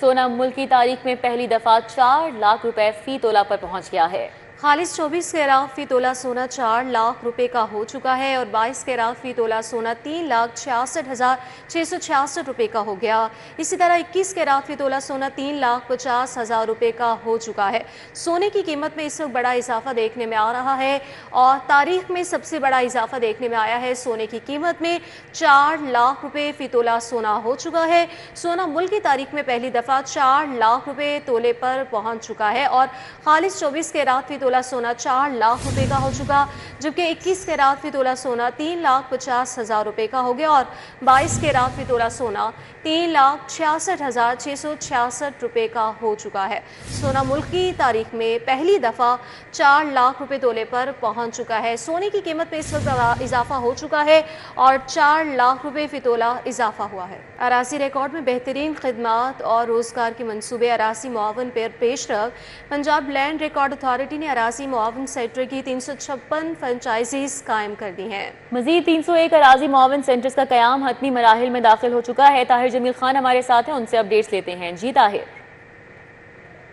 सोना मुल्क की तारीख में पहली दफा 4 लाख रुपए फी तोला पर पहुंच गया है। खालिस 24 कैरात फी तोला सोना 4 लाख रुपए का हो चुका है और 22 कैरात फी तोला सोना 3,66,666 रुपए का हो गया। इसी तरह 21 कैरात फी तोला सोना 3,50,000 रुपए का हो चुका है। सोने की कीमत में इस वक्त बड़ा इजाफा देखने में आ रहा है और तारीख में सबसे बड़ा इजाफा देखने में आया है। सोने की कीमत में 4 लाख रुपए फी तोला सोना हो चुका है। सोना मुल्क की तारीख में पहली दफा 4 लाख रुपए तोले पर पहुंच चुका है और खालिस 24 कैरात फी तोला सोना 4 लाख रुपए का हो चुका, जबकि 21 कैरात फी तोला सोना 3,50,000 रुपए का हो गया और 22 कैरात फी तोला सोना 3,66,666 रुपए का हो चुका है। सोना मुल्क की तारीख में पहली दफा 4 लाख रुपए तोले पर पहुंच चुका है। सोने की कीमत में इस वक्त इजाफा हो चुका है और 4 लाख रुपए फी तोला इजाफा हुआ है। अराजी रिकॉर्ड में बेहतरीन खिदमात और रोजगार के मंसूबे अराजी मुआवन पर पेशरफ। पंजाब लैंड रिकॉर्ड अथॉरिटी ने अराजी मुआवन सेक्टर की 356 फ्रेंचाइजीज कायम कर दी हैं। मजीद 301 अराजी मुआवन सेंटर्स का कयाम हतमी मराहिल में दाखिल हो चुका है। ताहिर जमील खान हमारे साथ हैं, उनसे अपडेट्स लेते हैं। जी ताहिर।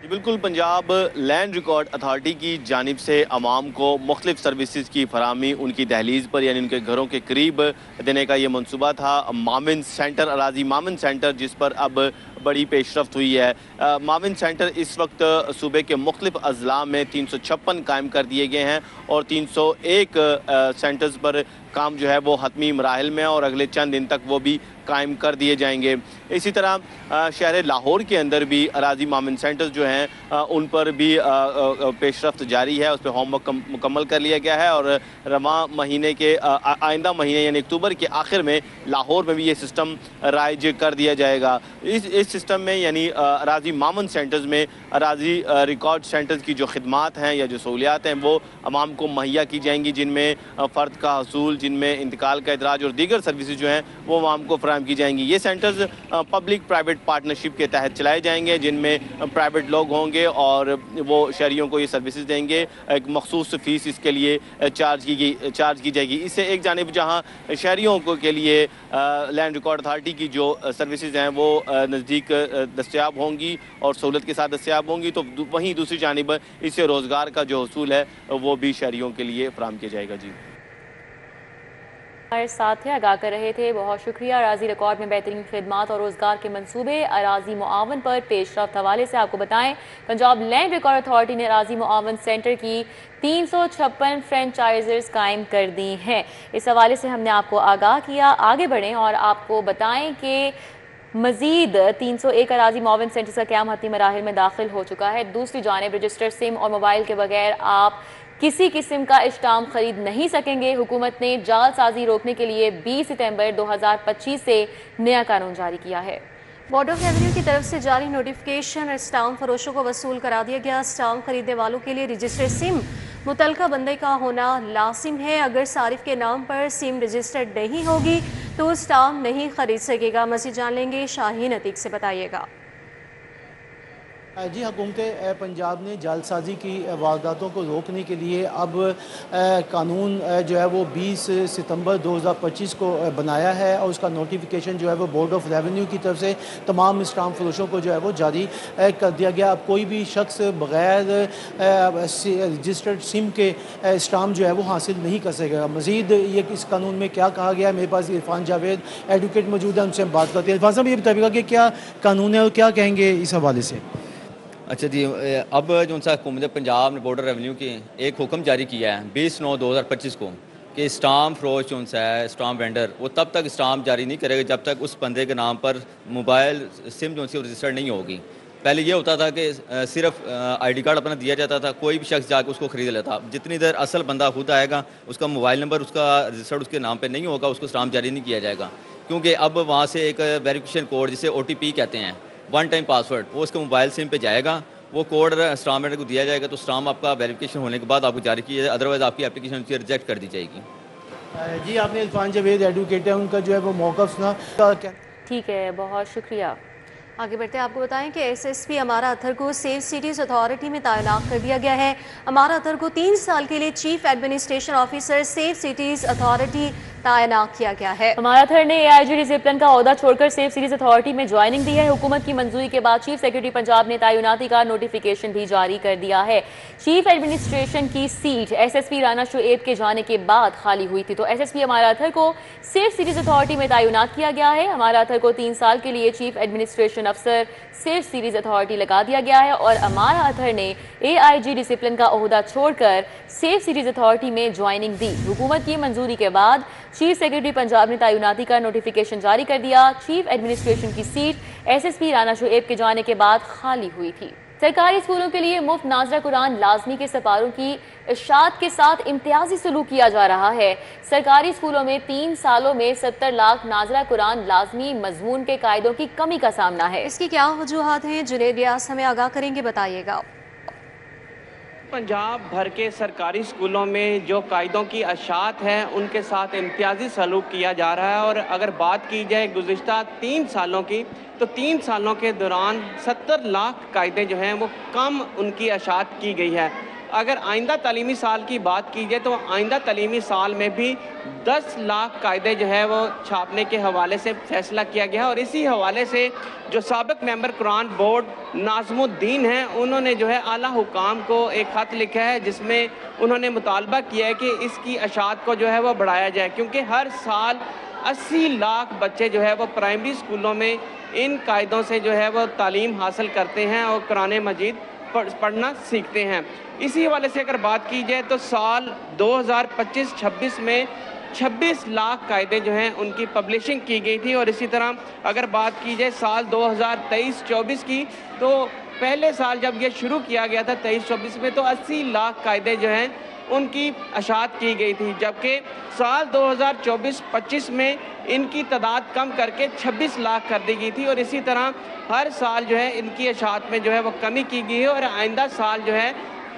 बिल्कुल, पंजाब लैंड रिकॉर्ड अथॉरिटी की जानिब से अवाम को मुख्तलिफ सर्विसेज की फराहमी उनकी दहलीज पर यानी उनके घरों के करीब देने का ये मनसूबा था। माविन सेंटर, अराजी माविन सेंटर, जिस पर अब बड़ी पेशरफ्त हुई है। माविन सेंटर इस वक्त सूबे के मुख्तलिफ अजला में 356 कायम कर दिए गए हैं और 301 सेंटर्स पर काम जो है वो हतमी मराहिल में और अगले चंद दिन तक वो भी कायम कर दिए जाएंगे। इसी तरह शहर लाहौर के अंदर भी अराजी माविन सेंटर्स जो हैं उन पर भी पेशरफ्त जारी है। उस पर होमवर्क मुकम्मल कर लिया गया है और रवां महीने के आइंदा महीने यानी अक्टूबर के आखिर में लाहौर में भी ये सिस्टम राइज कर दिया जाएगा। इस सिस्टम में यानी अराजी माविन सेंटर्स में अराजी रिकॉर्ड सेंटर्स की जो खिदमात हैं या जो सहूलियात हैं वो अवाम को मुहैया की जाएंगी, जिनमें फ़र्द का हसूल, जिनमें इंतकाल का इदराज और दीगर सर्विसेज जो हैं वो अवाम को फराहम की जाएंगी। ये सेंटर्स पब्लिक प्राइवेट पार्टनरशिप के तहत चलाए जाएंगे, जिनमें प्राइवेट लोग होंगे और वो शहरियों को ये सर्विसेज देंगे। एक मखसूस फ़ीस इसके लिए चार्ज की जाएगी। इससे एक जानिब जहाँ शहरियों को के लिए लैंड रिकॉर्ड अथॉरिटी की जो सर्विसेज हैं वो नज़दीक दस्तयाब होंगी और सहूलत के साथ दस्तयाब होंगी, तो वहीं दूसरी जानिब इससे रोज़गार का जो हसूल है वो भी शहरियों के लिए फराहम किया जाएगा। जी हमारे साथ थे, आगाह कर रहे थे, बहुत शुक्रिया। अराजी रिकॉर्ड में बेहतरीन खिदमात और रोजगार के मंसूबे अराजी मुआवन पर पेशरफ्त हवाले से आपको बताएं, पंजाब लैंड रिकॉर्ड अथॉरिटी ने अराजी मुआवन सेंटर की 356 फ्रेंचाइजर्स कायम कर दी हैं। इस हवाले से हमने आपको आगाह किया। आगे बढ़ें और आपको बताएं कि मजीद 301 अराजी मुआवन सेंटर्स का क्याम हतमी मराहिल में दाखिल हो चुका है। दूसरी जानिब रजिस्टर्ड सिम और मोबाइल के बगैर आप किसी किस्म का इस्टाम खरीद नहीं सकेंगे। हुकूमत ने जालसाजी रोकने के लिए 20 सितंबर 2025 से नया कानून जारी किया है। बोर्ड ऑफ रेवेन्यू की तरफ से जारी नोटिफिकेशन स्टाम्प फरोशों को वसूल करा दिया गया। स्टाम्प खरीदने वालों के लिए रजिस्टर्ड सिम मुतलका बंदे का होना लाजिम है। अगर सारिफ के नाम पर सिम रजिस्टर्ड नहीं होगी तो स्टाम्प नहीं खरीद सकेगा। मज़ीद जान लेंगे, शाहीन अतीक से बताइएगा। जी, हुकूमत पंजाब ने जालसाजी की वारदातों को रोकने के लिए अब कानून जो है वो 20 सितंबर 2025 को बनाया है और उसका नोटिफिकेशन जो है वो बोर्ड ऑफ रेवेन्यू की तरफ से तमाम स्टाम्प फरोशों को जो है वो जारी कर दिया गया। अब कोई भी शख्स बग़ैर रजिस्टर्ड सिम के स्टाम्प जो है वो हासिल नहीं कर सकेगा। मज़ीद ये इस कानून में क्या कहा गया है, मेरे पास इरफान जावेद एडवोकेट मौजूद है, उनसे हम बात करते हैं। इरफान साहब, ये बताइएगा कि क्या कानून है और क्या कहेंगे इस हवाले से। अच्छा जी, अब जो सा हुकूमत पंजाब ने बोर्ड ऑफ रेवेन्यू के एक हुक्म जारी किया है 20/9/2025 को कि स्टाम्प फरोश जो है स्टाम्प वेंडर वो तब तक स्टाम्प जारी नहीं करेगा जब तक उस बंदे के नाम पर मोबाइल सिम जो सी रजिस्टर्ड नहीं होगी। पहले ये होता था कि सिर्फ आईडी कार्ड अपना दिया जाता था, कोई भी शख्स जाकर उसको ख़रीद लेता। जितनी देर असल बंदा खुद आएगा, उसका मोबाइल नंबर उसका रजिस्टर्ड उसके नाम पर नहीं होगा, उसको स्टाम्प जारी नहीं किया जाएगा। क्योंकि अब वहाँ से एक वेरिफिकेशन कोड जिसे OTP कहते हैं, वन टाइम पासवर्ड, वो उसके मोबाइल सिम पे जाएगा। वो कोड स्टाम्प वेंडर को दिया जाएगा तो स्टाम्प आपका वेरिफिकेशन होने के बाद आपको जारी किया जाए, अदरवाइज़ आपकी एप्लीकेशन रिजेक्ट कर दी जाएगी। जी, आपने इरफान जावेद एडवोकेट है, उनका जो है वो मौक़िफ़ सुना। ठीक है, बहुत शुक्रिया। आगे बढ़ते आपको बताएं कि SSP अमारा अतहर को सेफ सिटीज़ अथॉरिटी में तैनात कर दिया गया है। अमारा अतहर को 3 साल के लिए chief administration officer safe cities authority तैनात किया गया है। हमारा थर ने AIG डिसिप्लिन का ओहदा छोड़कर सेफ सीरीज अथॉरिटी में ज्वाइनिंग दी है। हुकूमत की मंजूरी के बाद चीफ सेक्रेटरी पंजाब ने तैनाती का नोटिफिकेशन भी जारी कर दिया है। चीफ एडमिनिस्ट्रेशन की सीट SSP राना शुएब के जाने के बाद खाली हुई थी, तो SSP हमारा अथर को सेफ सीरीज अथॉरिटी में तैनात किया गया है। हमारा अथर को 3 साल के लिए चीफ एडमिनिस्ट्रेशन अफसर सेफ सीरीज अथॉरिटी लगा दिया गया है और हमारा अथर ने AIG डिसिप्लिन का ओहदा छोड़कर सेफ सीरीज अथॉरिटी में ज्वाइनिंग दी। हुकूमत की मंजूरी के बाद चीफ सेक्रेटरी पंजाब ने तैनाती का नोटिफिकेशन जारी कर दिया। चीफ एडमिनिस्ट्रेशन की सीट SSP राना शुएब के जाने के बाद खाली हुई थी। सरकारी स्कूलों के लिए मुफ्त नाज़रा कुरान लाजमी के सपारों की इरशाद के साथ इम्तियाजी सलूक किया जा रहा है। सरकारी स्कूलों में 3 सालों में 70 लाख नाज़रा कुरान लाजमी मजमून के कायदों की कमी का सामना है। इसकी क्या वजूहात हैं, जुनैद रियाज हमें आगाह करेंगे, बताइएगा। पंजाब भर के सरकारी स्कूलों में जो कायदों की अशात है उनके साथ इम्तियाजी सलूक किया जा रहा है। और अगर बात की जाए गुज़िश्ता 3 सालों की, तो 3 सालों के दौरान 70 लाख कायदे जो हैं वो कम उनकी अशात की गई है। अगर आइंदा तालीमी साल की बात की जाए तो आइंदा तालीमी साल में भी 10 लाख कायदे जो है वो छापने के हवाले से फैसला किया गया है। और इसी हवाले से जो साबिक मेंबर कुरान बोर्ड नाज़मुद्दीन हैं, उन्होंने जो है आला हुकाम को एक ख़त लिखा है जिसमें उन्होंने मुतालबा किया है कि इसकी अशात को जो है वो बढ़ाया जाए, क्योंकि हर साल 80 लाख बच्चे जो है वो प्राइमरी स्कूलों में इन कायदों से जो है वो तालीम हासिल करते हैं और कुरान मजीद पढ़ना सीखते हैं। इसी हवाले से अगर बात की जाए तो साल 2025-26 में 26 लाख कायदे जो हैं उनकी पब्लिशिंग की गई थी। और इसी तरह अगर बात की जाए साल 2023-24 की, तो पहले साल जब ये शुरू किया गया था 23-24 में, तो 80 लाख कायदे जो हैं उनकी अशात की गई थी, जबकि साल 2024-25 में इनकी तादाद कम करके 26 लाख कर दी गई थी। और इसी तरह हर साल जो है इनकी अशात में जो है वो कमी की गई है। और आइंदा साल जो है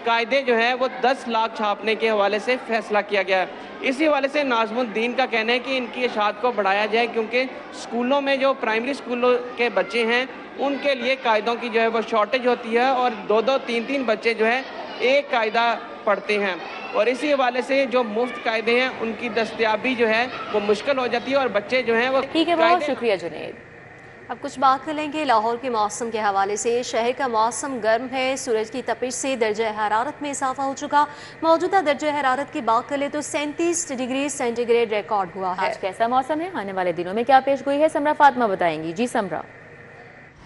कायदे जो है वो 10 लाख छापने के हवाले से फैसला किया गया है। इसी हवाले से नाज़मुद्दीन का कहना है कि इनकी अशात को बढ़ाया जाए, क्योंकि स्कूलों में जो प्राइमरी स्कूलों के बच्चे हैं उनके लिए कायदों की जो है वो शॉर्टेज होती है और 2-2, 3-3 बच्चे जो है एक कायदा पढ़ते हैं। और इसी हवाले से जो मुफ्त कायदे हैं उनकी दस्तयाबी जो है वो मुश्किल हो जाती है और बच्चे जो हैं वो ठीक है, बहुत शुक्रिया जुनैद। अब कुछ बात कर लेंगे लाहौर के मौसम के हवाले से। शहर का मौसम गर्म है, सूरज की तपिश से दर्जा हरारत में इजाफा हो चुका। मौजूदा दर्जा हरारत की बात कर ले तो 37 डिग्री सेंटीग्रेड रिकॉर्ड हुआ है। आज कैसा मौसम है, आने वाले दिनों में क्या पेशगोई है, समरा फातिमा बताएंगी। जी समरा।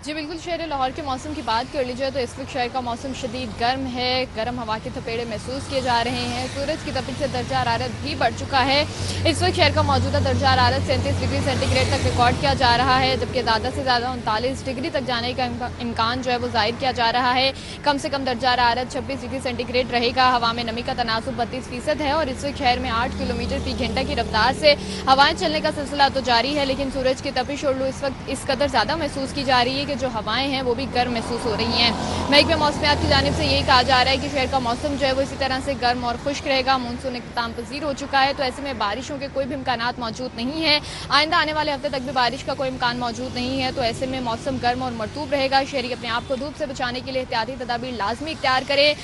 जी बिल्कुल, शहर लाहौर के मौसम की बात कर ली जाए तो इस वक्त शहर का मौसम शदीद गर्म है। गर्म हवा के थपेड़े महसूस किए जा रहे हैं। सूरज की तपिश से दर्जा हरारत भी बढ़ चुका है। इस वक्त शहर का मौजूदा दर्जा हरारत 37 डिग्री सेंटीग्रेड तक रिकॉर्ड किया जा रहा है, जबकि ज़्यादा से ज़्यादा 39 डिग्री तक जाने का इम्कान जो है वो जाहिर किया जा रहा है। कम से कम दर्जा हरारत 26 डिग्री सेंटीग्रेड रहेगा। हवा में नमी का तनासुब 32% है। और इस वक्त शहर में 8 किलोमीटर फी घंटा की रफ्तार से हवाएं चलने का सिलसिला तो जारी है, लेकिन सूरज की तपिश और लू इस वक्त इस कदर ज़्यादा महसूस की जा रही है कि जो हवाएं हैं वो भी गर्म महसूस हो रही हैं। महकमे मौसमियात की जानिब से यही कहा जा रहा है कि शहर का मौसम जो है वो इसी तरह से गर्म और खुश्क रहेगा। मानसून इख्तिताम पजीर हो चुका है, तो ऐसे में बारिशों के कोई भी इम्कानात मौजूद नहीं है। आइंदा आने वाले हफ्ते तक भी बारिश का कोई इम्कान मौजूद नहीं है, तो ऐसे में मौसम गर्म और मरतूब रहेगा। शहरी अपने आप को धूप से बचाने के लिए एहतियाती तदाबीर लाजमी इख्तियार करें।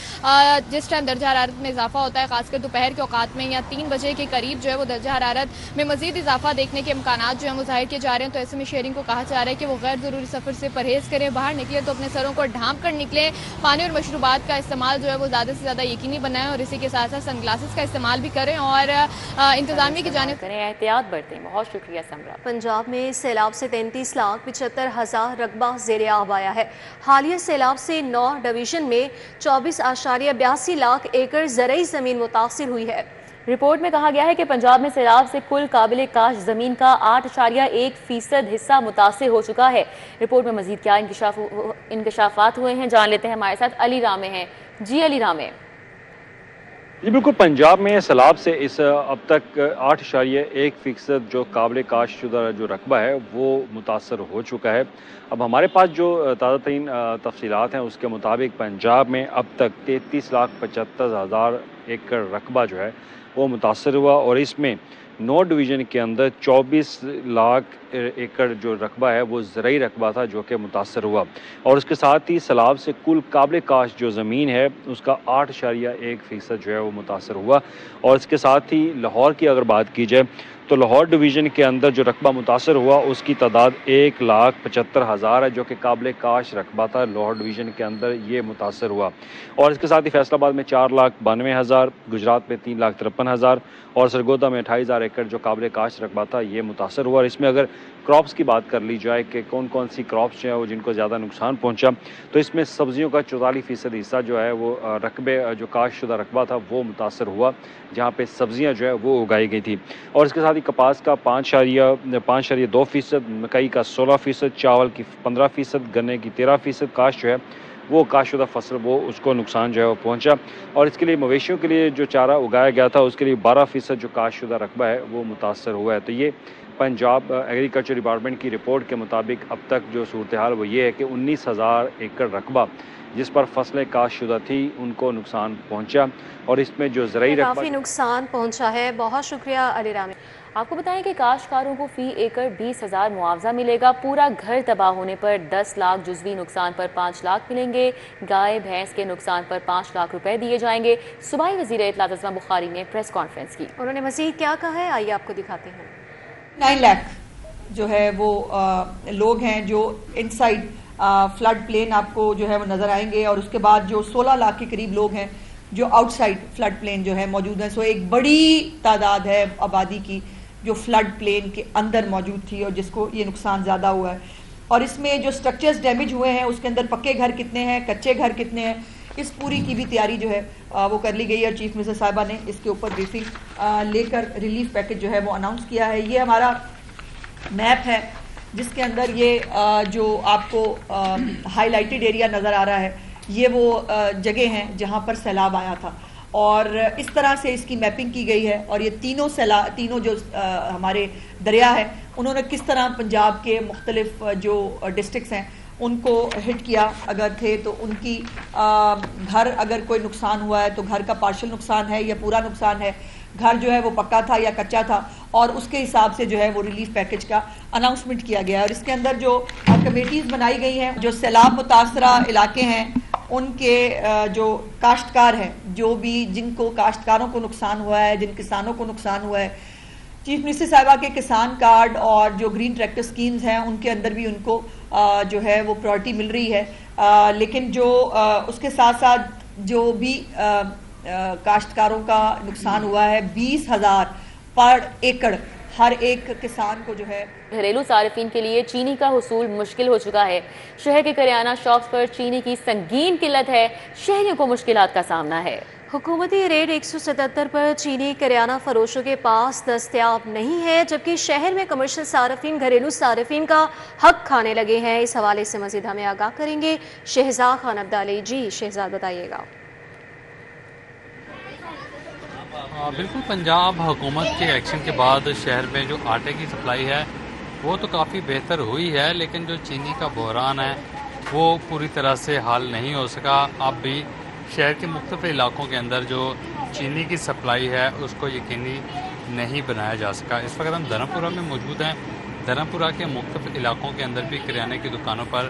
जिस टाइम दर्जा हरारत में इजाफा होता है, खासकर दोपहर के औकात में या 3 बजे के करीब जो है वो दर्जा हरारत में मजीद इजाफा देखने के इम्कानात जो है वो जाहिर किए जा रहे हैं। तो ऐसे में शहरी को कहा जा रहा है कि वो गैर जरूरी सफर से परहेज करें। बाहर निकले तो अपने सरों को ढांप कर निकलें। पानी और मशरूबात का इस्तेमाल जो है वो ज़्यादा से ज़्यादा यकीनी बनाएं और इसी के साथ साथ सनग्लासेस का इस्तेमाल भी करें और इंतजामिया की जानिब करें, एहतियात बरतें। बहुत शुक्रिया समरा। पंजाब में सैलाब से 33,75,000 रकबा ज़ेरे आब आया है। हालिया सैलाब से 9 डिवीजन में 24.82 लाख एकड़ ज़रई ज़मीन मुतासिर हुई है। रिपोर्ट में कहा गया है कि पंजाब में सैलाब से कुल काबिल काश ज़मीन का 8.1% हिस्सा मुतासिर हो चुका है। रिपोर्ट में मजीद क्या इंकशाफात हुए हैं, जान लेते हैं। हमारे साथ अली रामे हैं। जी अली रामे। जी बिल्कुल, पंजाब में सैलाब से इस अब तक 8.1% जो काबिल काश शुदा जो रकबा है वो मुतासर हो चुका है। अब हमारे पास जो ताज़ा तरीन तफसीलात हैं उसके मुताबिक पंजाब में अब तक 33,75,000 एकड़ रकबा जो है वो मुतासर हुआ और इसमें 9 डिवीज़न के अंदर 24 लाख एकड़ जो रकबा है वो ज़रई रकबा था जो कि मुतासर हुआ। और उसके साथ ही सैलाब से कुल काबिल काश जो ज़मीन है उसका 8.1% जो है वो मुतासर हुआ। और इसके साथ ही लाहौर की अगर बात की जाए تو لاہور ڈویژن کے اندر جو رقبہ متاثر ہوا اس کی تعداد 1,75,000 ہے، جو کہ قابل کاش رقبہ تھا لاہور ڈویژن کے اندر یہ متاثر ہوا۔ اور اس کے ساتھ ہی فیصل آباد میں 4,92,000، گجرات میں 3,53,000 اور سرگودا میں 28,000 ایکڑ جو قابل کاش رقبہ تھا یہ متاثر ہوا۔ اور اس میں اگر کراپس کی بات کر لی جائے کہ کون کون سی کراپس جو ہیں وہ جن کو زیادہ نقصان پہنچا، تو اس میں سبزیوں کا 44% حصہ جو ہے وہ رقبے جو کاشت شدہ رقبہ تھا وہ متاثر ہوا، جہاں پہ سبزیاں جو ہے وہ اگائی گئی تھی۔ اور اس کے ساتھ ہی کپاس کا 5.2%، مکئی کا 16%، چاول کی 15%، گنے کی 13% کاشت جو ہے وہ کاشت شدہ فصل وہ اس کو نقصان جو ہے وہ پہنچا۔ اور اس کے لیے مویشیوں کے لیے جو چارہ اگایا گیا تھا اس کے لیے 12% جو کاشت شدہ رقبہ ہے وہ متاثر ہوا ہے۔ تو یہ پنجاب ایگریکلچر ڈپارٹمنٹ کی رپورٹ کے مطابق اب تک جو صورتحال وہ یہ ہے کہ 19,000 ایکڑ رقبہ جس پر فصلیں کاشت شدہ تھی ان کو نقصان پہنچا، اور اس میں جو زرعی رقبہ کافی نقصان پہنچا ہے۔ بہت شکریہ علی رامی۔ آپ کو بتائیں کہ کاشتکاروں کو فی ایکڑ 20,000 معاوضہ ملے گا۔ پورا گھر تباہ ہونے پر 10 لاکھ، جزوی نقصان پر 5 لاکھ ملیں گے۔ گائے بھینس کے نقصان پر 5 لاکھ روپے دیے جائیں گے۔ صوبائی وزیر اطلاعات عظمہ بخاری نے پریس کانفرنس کی، انہوں نے مزید کیا کہا ہے، آئیے آپ کو دکھاتے ہیں۔ 9 لاکھ جو ہے وہ لوگ ہیں جو ان سائڈ فلڈ پلین آپ کو جو ہے وہ نظر آئیں گے، اور اس کے بعد جو 16 لاکھ کے قریب لوگ ہیں جو آؤٹ سائڈ فلڈ پلین جو ہے موجود ہیں۔ سو ایک بڑی تعداد ہے آبادی کی جو فلڈ پلین کے اندر موجود تھی اور جس کو یہ نقصان زیادہ ہوا ہے۔ اور اس میں جو سٹرکچرز ڈیمیج ہوئے ہیں اس کے اندر پکے گھر کتنے ہیں، کچے گھر کتنے ہیں، اس پوری کی بھی تیاری جو ہے وہ کر لی گئی ہے۔ چیف منسٹر صاحبہ نے اس کے اوپر بریفنگ لے کر ریلیف پیکج جو ہے وہ اناؤنس کیا ہے۔ یہ ہمارا میپ ہے جس کے اندر یہ جو آپ کو ہائی لائٹڈ ایریا نظر آ رہا ہے یہ وہ جگہ ہیں جہاں پر سیلاب آیا تھا، اور اس طرح سے اس کی میپنگ کی گئی ہے۔ اور یہ تینوں جو ہمارے دریا ہیں انہوں نے کس طرح پنجاب کے مختلف جو ڈسٹرکٹس ہیں ان کو ہٹ کیا اگر تھے، تو ان کی گھر اگر کوئی نقصان ہوا ہے تو گھر کا پارشل نقصان ہے یا پورا نقصان ہے، گھر جو ہے وہ پکا تھا یا کچا تھا، اور اس کے حساب سے جو ہے وہ ریلیف پیکج کا اناؤنسمنٹ کیا گیا ہے۔ اور اس کے اندر جو کمیٹیز بنائی گئی ہیں، جو سیلاب متاثرہ علاقے ہیں ان کے جو کاشتکار ہیں، جو بھی جن کو کاشتکاروں کو نقصان ہوا ہے، جن کسانوں کو نقصان ہوا ہے، چیف منسٹر صاحبہ کے کسان کارڈ اور جو گرین ٹریکٹر سکیمز ہیں ان کے اندر بھی ان کو جو ہے وہ پرائرٹی مل رہی ہے۔ لیکن جو اس کے ساتھ ساتھ جو بھی کاشتکاروں کا نقصان ہوا ہے 20,000 پر ایکڑ ہر ایک کسان کو جو ہے۔ گھریلو صارفین کے لیے چینی کا حصول مشکل ہو چکا ہے۔ شہر کے کریانہ شاپس پر چینی کی سنگین قلت ہے، شہریوں کو مشکلات کا سامنا ہے۔ حکومتی ریٹ 177 پر چینی کریانہ فروشوں کے پاس دستیاب نہیں ہے، جبکہ شہر میں کمرشل صارفین گھریلو صارفین کا حق کھانے لگے ہیں۔ اس حوالے سے مزید ہمیں آگاہ کریں گے شہزاد خان عبدالی۔ جی شہزاد بتائیے گا۔ بالکل، پنجاب حکومت کے ایکشن کے بعد شہر میں جو آٹے کی سپلائی ہے وہ تو کافی بہتر ہوئی ہے، لیکن جو چینی کا بحران ہے وہ پوری طرح سے حل نہیں ہو سکا۔ اب بھی شہر کے مختلف علاقوں کے اندر جو چینی کی سپلائی ہے اس کو یقینی نہیں بنایا جا سکا۔ اس وقت ہم دھرم پورہ میں موجود ہیں۔ دھرم پورہ کے مختلف علاقوں کے اندر بھی کریانے کی دکانوں پر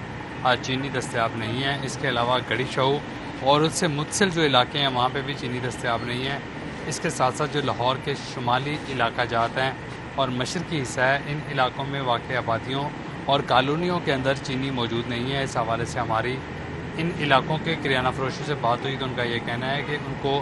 چینی دستیاب نہیں ہے۔ اس کے علاوہ گڑھی شاہو اور اس سے متصل جو علاقے ہیں وہاں پہ بھی چینی دستیاب نہیں ہے۔ اس کے ساتھ ساتھ جو لاہور کے شمالی علاقہ جات ہیں اور مشرقی حصہ ہے، ان علاقوں میں واقع آبادیوں اور کالونیوں کے اندر چینی موجود نہیں ہے۔ اس حوالے سے ہماری ان علاقوں کے کریانہ فروشوں سے بات ہوئی تو ان کا یہ کہنا ہے کہ ان کو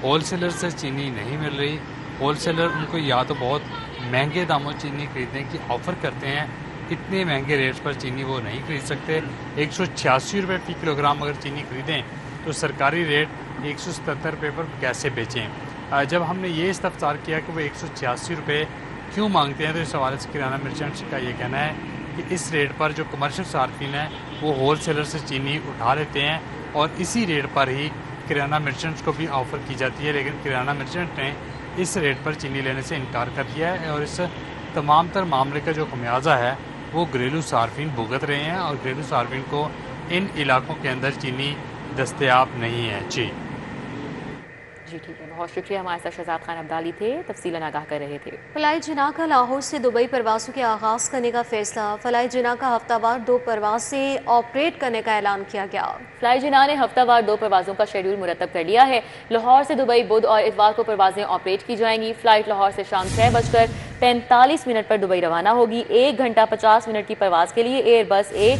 ہول سیلر سے چینی نہیں مل رہی۔ ہول سیلر ان کو یا تو بہت مہنگے داموں چینی خریدنے کی آفر کرتے ہیں، اتنے مہنگے ریٹس پر چینی وہ نہیں خرید سکتے۔ 186 روپے فی کلو گرام اگر چینی خریدیں تو سرکاری ریٹ 177 روپے پر کیسے بیچیں؟ جب ہم نے یہ استفسار کیا کہ وہ 186 روپے کیوں مانگتے ہیں تو اس حوالے سے کریانہ مرچنٹس کا یہ کہنا ہے کہ اس ریٹ پر جو کمرشل صارفین ہیں وہ ہول سیلر سے چینی اٹھا لیتے ہیں اور اسی ریٹ پر ہی کریانہ مرچنٹس کو بھی آفر کی جاتی ہے، لیکن کریانہ مرچنٹ نے اس ریٹ پر چینی لینے سے انکار کر دیا ہے، اور اس تمام تر معاملے کا جو خمیازہ ہے وہ گھریلو صارفین بھگت رہے ہیں، اور گھریلو صارفین کو ان علاقوں کے اندر چینی دستیاب نہیں ہے۔ جی ٹھیک ہے، بہت شکریہ۔ ہمارے ساتھ شہزاد خان عبدالی تھے، تفصیلاً آگاہ کر رہے تھے۔ فلائی جناح کا لاہور سے دبئی پروازوں کے آغاز کرنے کا فیصلہ۔ فلائی جناح کا ہفتہ وار 2 پروازیں آپریٹ کرنے کا اعلان کیا گیا۔ فلائی جناح نے ہفتہ وار 2 پروازوں کا شیڈول مرتب کر لیا ہے۔ لاہور سے دبئی بدھ اور اتوار کو پروازیں آپریٹ کی جائیں گی۔ فلائٹ لاہور سے شام 6:05 45 मिनट पर दुबई रवाना होगी। 1 घंटा 50 मिनट की परवाज़ के लिए एयर बस ए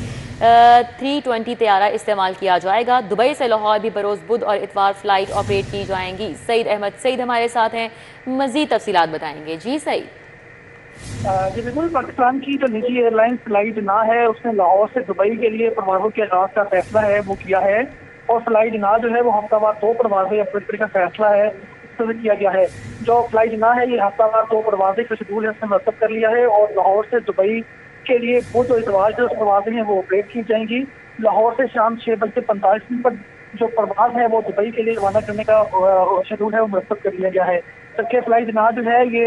320 तैयारा इस्तेमाल किया जाएगा। दुबई से लाहौर भी बरोज़ बुध और इतवार फ्लाइट ऑपरेट की जाएंगी। सईद अहमद सईद हमारे साथ हैं, मज़ीद तफसीलात बताएंगे। जी सईद। जी बिल्कुल, पाकिस्तान की जो निजी एयरलाइन फ्लाइट ना है उसने लाहौर से दुबई के लिए परवाज़ों के आगाज़ का फैसला है वो किया है, और फ्लाइट ना जो है वो हफ्तावार 2 परवाज़ें अपने का फैसला है किया गया है। जो फ्लाइट ना है ये हफ्तावार 2 परवाज़ें का शेड्यूल है उसने मरतब कर लिया है, और लाहौर से दुबई के लिए बुध और इतवार जो परवाज़ें हैं वो ऑपरेट की जाएंगी। लाहौर से शाम 6:45 पर जो परवाज़ है वो दुबई के लिए रवाना करने का शेड्यूल है वो मरतब कर लिया गया है। सबके फ्लाइट ना जो है ये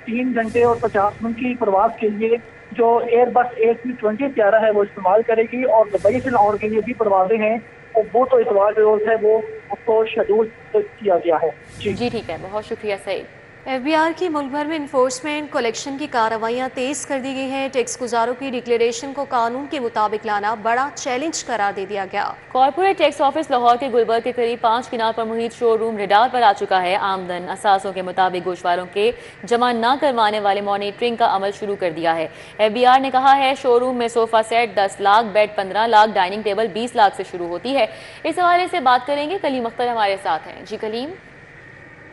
3 घंटे और 50 मिनट की परवाज़ के लिए जो एयरबस A320 तैयारा है वो इस्तेमाल करेगी, और दुबई से लाहौर के लिए भी परवाज़ें हैं और वो तो इतवार जो है वो उसको शेड्यूल किया गया है। जी ठीक है, बहुत शुक्रिया सईद। FBI की मुल्क भर में इन्फोर्समेंट कलेक्शन की कार्रवाइयाँ तेज़ कर दी गई हैं। टैक्स गुजारों की डिक्लेरेशन को कानून के मुताबिक लाना बड़ा चैलेंज करार दे दिया गया। कॉर्पोरेट टैक्स ऑफिस लाहौर के गुलबर्ग के करीब 5 किनार पर मुहित शोरूम रडार पर आ चुका है। आमदन असासों के मुताबिक गोशवारों के जमा न करवाने वाले मॉनिटरिंग का अमल शुरू कर दिया है। FBR ने कहा है शोरूम में sofa set 10 lakh, bed 15 lakh, dining table 20 lakh से शुरू होती है। इस हवाले से बात करेंगे, कलीम अख्तर हमारे साथ हैं। जी कलीम।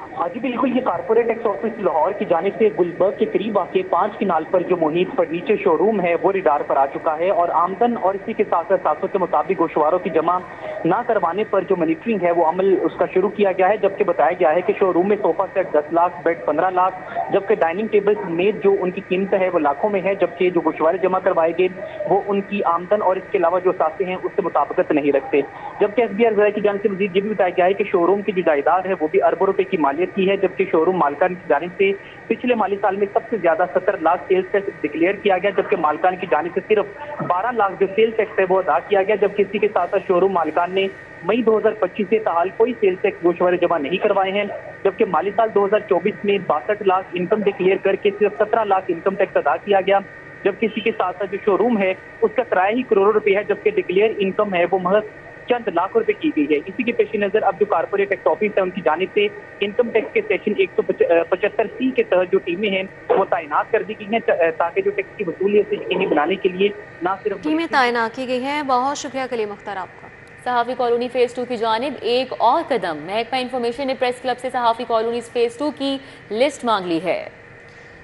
हाँ जी बिल्कुल, ये कॉर्पोरेट टैक्स ऑफिस लाहौर की जानिब से गुलबर्ग के करीब वाक़ 5 किनाल पर जो मुनीत फर्नीचर शोरूम है वो रडार पर आ चुका है, और आमदन और इसी के साथ साथ सातों के मुताबिक गोशवारों की जमा ना करवाने पर जो मॉनिटरिंग है वो अमल उसका शुरू किया गया है। जबकि बताया गया है कि शोरूम में sofa set 10 lakh, bed 15 lakh, जबकि डाइनिंग टेबल समेत जो उनकी कीमत है वो लाखों में है, जबकि जो गोशवारे जमा करवाए गए वो उनकी आमदन और इसके अलावा जो साथे हैं उससे मुताबिकत नहीं रखते। जबकि SBR की जानिब से मजीद ये भी बताया गया है कि शोरूम की जो जायदाद है वो भी अरबों रुपए की मालियत की है, जबकि शोरूम मालिकान की जानिब से पिछले माली साल में सबसे ज्यादा 17 लाख सेल्स टैक्स डिक्लेयर किया गया, जबकि मालिकान की जानिब से सिर्फ 12 लाख जो सेल्स टैक्स है वो अदा किया गया। जबकि इसी के साथ साथ शोरूम मालिकान ने मई 2025 से ताहाल कोई सेल्स टैक्स गोशवारे जमा नहीं करवाए हैं, जबकि माली साल 2024 में 62 लाख इनकम डिक्लेयर करके सिर्फ 17 लाख इनकम टैक्स अदा किया गया। जबकि इसी के साथ साथ जो शोरूम है उसका किराया ही करोड़ों रुपए है, जबकि डिक्लेयर इनकम है वो महज चंद लाख रुपए की गई है। इसी के पेश नजर अब जो कॉर्पोरेट टैक्स ऑफिस है उनकी जानिब से इनकम टैक्स के सेक्शन 175C के तहत जो टीमें हैं वो तैनात कर दी गई हैं, ताकि जो टैक्स की वसूली है यकीनी बनाने के लिए ना सिर्फ टीमें तैनात की गई हैं। बहुत शुक्रिया कलीम अख्तर आपका। सहाफ़ी कॉलोनी फेज़ 2 की जानिब एक और कदम। महकमा इंफॉर्मेशन ने प्रेस क्लब से सहाफ़ी कॉलोनी फेज़ 2 की लिस्ट मांग ली है।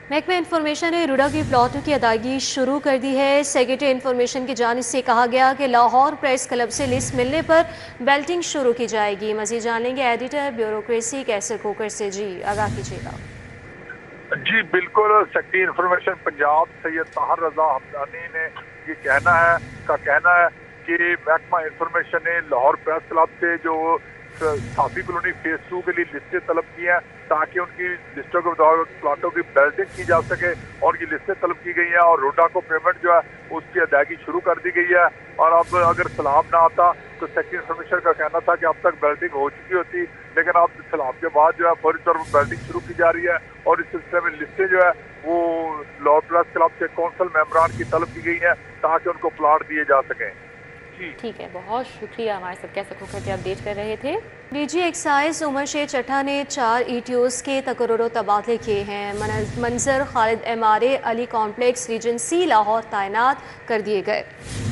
महकमा इंफॉर्मेशन ने रुडा की प्लॉटों की अदायगी शुरू कर दी है। सेक्रेटरी इंफॉर्मेशन की जानिब से कहा गया कि लाहौर प्रेस क्लब से लिस्ट मिलने पर बेल्टिंग शुरू की जाएगी। मज़ीद जान लेंगे एडिटर ब्यूरोक्रेसी कैसर खोकर से। जी आगाह कीजिएगा। जी बिल्कुल, सेक्रेटरी इंफॉर्मेशन पंजाब सैयद ताहर रजा हमदानी ने ये कहना है कि महकमा इंफॉर्मेशन ने लाहौर प्रेस क्लब से जो सहाफ़ी कॉलोनी फेज़ 2 के लिए लिस्टें तलब की हैं ताकि उनकी लिस्टों के मुताबिक प्लाटों की बेल्टिंग की जा सके, और ये लिस्टें तलब की गई हैं, और रोडा को पेमेंट जो है उसकी अदायगी शुरू कर दी गई है। और अब अगर सलाम ना आता तो सेक्रेटरी इंफॉर्मेशन का कहना था कि अब तक बेल्टिंग हो चुकी होती, लेकिन अब सलाम के बाद जो है फौरी तौर पर बेल्टिंग शुरू की जा रही है, और इस सिलसिले में लिस्टें जो है वो लाहौर प्रेस क्लब के कौंसल मेंबरान की तलब की गई हैं ताकि उनको प्लाट दिए जा सकें। ठीक है, बहुत शुक्रिया। हमारे साथ कैसे खोकर अपडेट कर रहे थे। DG एक्साइज उमर शेर चट्टा ने 4 ETOs के तकर्रुर तबादले किए हैं। Manzar Khalid MRA Ali complex region C Lahore तैनात कर दिए गए।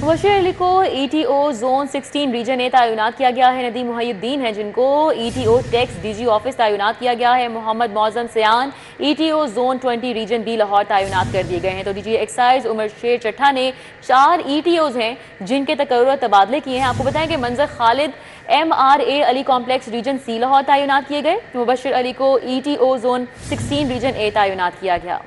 मुबशर अली को ETO जोन 16 रीजन A तैनात किया गया है। नदीम मुहियुद्दीन है जिनको ETO टैक्स DG ऑफिस तैनात किया गया है। Mohammad Moazzam Sayan ETO zone 20 region B Lahore तैनात कर दिए गए हैं। तो DG एक्साइज उमर शेर चट्टा ने 4 ETOs हैं जिनके तकर्रुर तबादले किए हैं। आपको बताएं कि Manzar Khalid MRA Ali complex region C Lahore तैनात किए गए। मुबशर अली को ETO जोन 16 रीजन A तैनात किया गया।